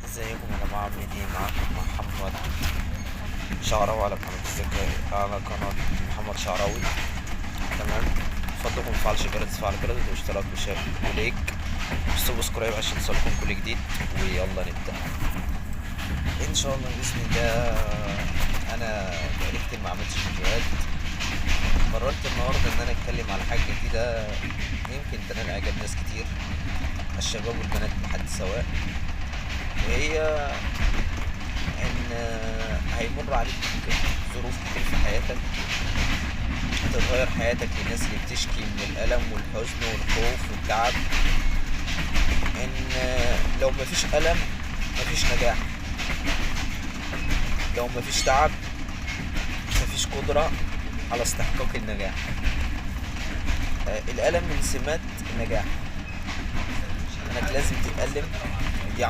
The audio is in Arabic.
ازيكم يا جماعة عاملين ايه؟ معاكم محمد شعراوي على قناة محمد شعراوي. تمام. فضلكم تفعل الجرس واشتراك وشير وليك وسبسكرايب عشان يوصلكم كل جديد. ويلا نبدأ ان شاء الله بإذن الله. انا بقالي كتير ما عملتش فيديوهات. قررت النهاردة ان انا اتكلم على حاجة جديدة يمكن تنال اعجاب ناس كتير، الشباب والبنات بحد سواء، وهي ان هيمر عليك ظروف كتير في حياتك، هتتغير حياتك للناس اللي بتشكي من الألم والحزن والخوف والتعب. ان لو مفيش ألم مفيش نجاح، لو مفيش تعب مفيش قدرة على استحقاق النجاح. الألم من سمات النجاح، انك لازم تتألم. دي